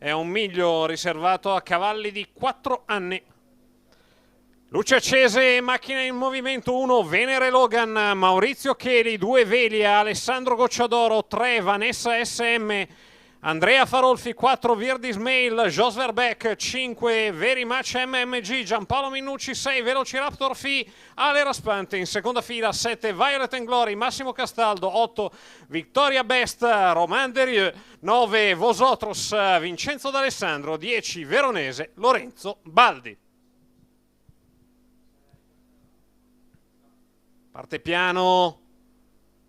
è un miglio riservato a cavalli di 4 anni. Luce accese, macchina in movimento 1, Venere Logan, Maurizio Cheli, 2 Velia, Alessandro Gocciadoro, 3 Vanessa SM, Andrea Farolfi, 4 Virdis Mail, Jos Verbeck, 5 Very Much MMG, Giampaolo Minucci, 6 Velociraptor Phi, Ale Raspante, in seconda fila 7 Violet and Glory, Massimo Castaldo, 8 Victoria Best, Romain Derieux, 9 Vosotros, Vincenzo D'Alessandro, 10 Veronese, Lorenzo Baldi. Parte piano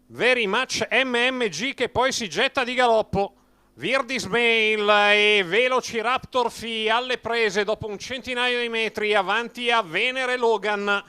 Very Much MMG che poi si getta di galoppo. Virdis Mail e Velociraptor Phi alle prese dopo un centinaio di metri avanti a Venere Logan.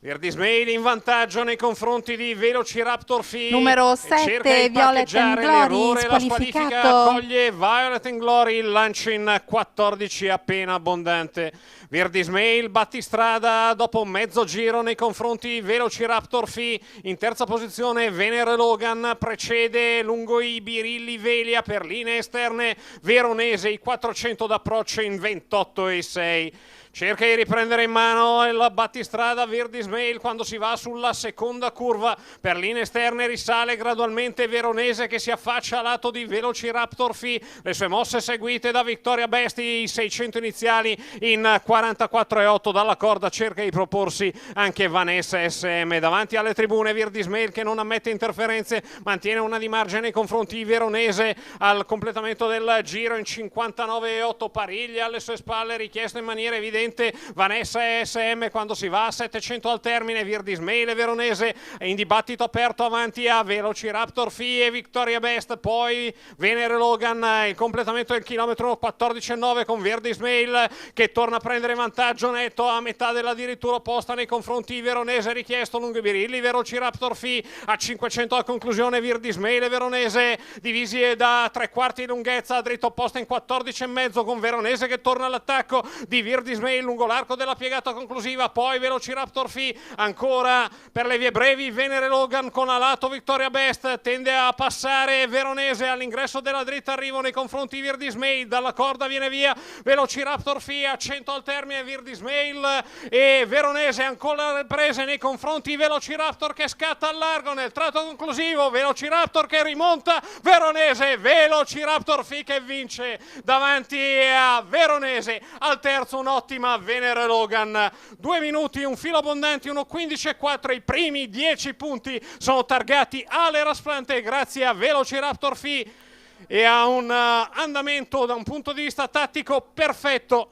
Virdis Mail in vantaggio nei confronti di Velociraptor Phi. Numero 7 Violet and Glory la squalifica coglie Violet and Glory, il lancio in 14 appena abbondante. Virdis Mail battistrada dopo mezzo giro nei confronti di Velociraptor Phi. In terza posizione Venere Logan, precede lungo i birilli Velia per linee esterne Veronese, i 400 d'approccio in 28,6. Cerca di riprendere in mano il battistrada Virdis Mail quando si va sulla seconda curva. Per linee esterne risale gradualmente Veronese che si affaccia a lato di Velociraptor Phi. Le sue mosse seguite da Victoria Besti, i 600 iniziali in 44,8 dalla corda. Cerca di proporsi anche Vanessa SM. Davanti alle tribune Virdis Mail che non ammette interferenze, mantiene una di margine nei confronti di Veronese al completamento del giro in 59,8. Pariglia alle sue spalle, richiesto in maniera evidente Vanessa SM quando si va a 700 al termine. Virdis Mail e Veronese in dibattito aperto avanti a Velociraptor Phi e Victoria Best, poi Venere Logan, il completamento del chilometro 14,9 con Virdis Mail che torna a prendere vantaggio netto a metà della dirittura opposta nei confronti di Veronese, richiesto lungo i birilli. Velociraptor Phi a 500 a conclusione, Virdis Mail e Veronese divisi da 3/4 di lunghezza a dritto opposta in 14,5 con Veronese che torna all'attacco di Virdis Mail lungo l'arco della piegata conclusiva, poi Velociraptor Phi ancora per le vie brevi. Venere Logan con a lato Victoria Best tende a passare Veronese all'ingresso della dritta arrivo nei confronti di Virdis Mail, dalla corda viene via Velociraptor Phi a 100 al termine. Virdis Mail e Veronese ancora le prese nei confronti di Velociraptor che scatta al largo nel tratto conclusivo. Velociraptor che rimonta Veronese, Velociraptor Phi che vince davanti a Veronese. Al terzo un'ottima Venere Logan, 2 minuti, un filo abbondante, 1:15,4. I primi 10 punti sono targati Ale Raspante grazie a Velociraptor Phi e a un andamento da un punto di vista tattico perfetto.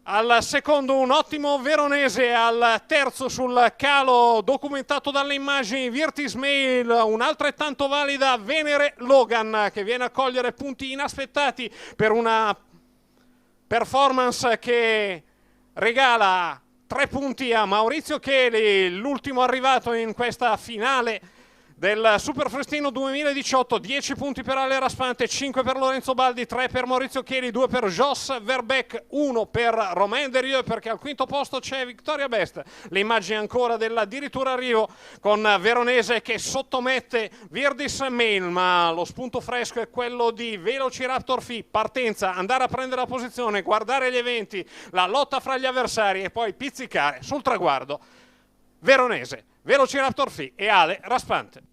Al secondo un ottimo Veronese, al terzo sul calo documentato dalle immagini Virdis Mail, un'altrettanto valida Venere Logan che viene a cogliere punti inaspettati per una performance che regala 3 punti a Maurizio Cheli, l'ultimo arrivato in questa finale del Superfrestino 2018, 10 punti per Ale Raspante, 5 per Lorenzo Baldi, 3 per Maurizio Cheli, 2 per Jos Verbeck, 1 per Romain Derieux, perché al quinto posto c'è Victoria Best. Le immagini ancora dell'addirittura arrivo con Veronese che sottomette Virdis Mail, ma lo spunto fresco è quello di Velociraptor Phi. Partenza, andare a prendere la posizione, guardare gli eventi, la lotta fra gli avversari e poi pizzicare sul traguardo Veronese, Velociraptor Phi e Ale Raspante.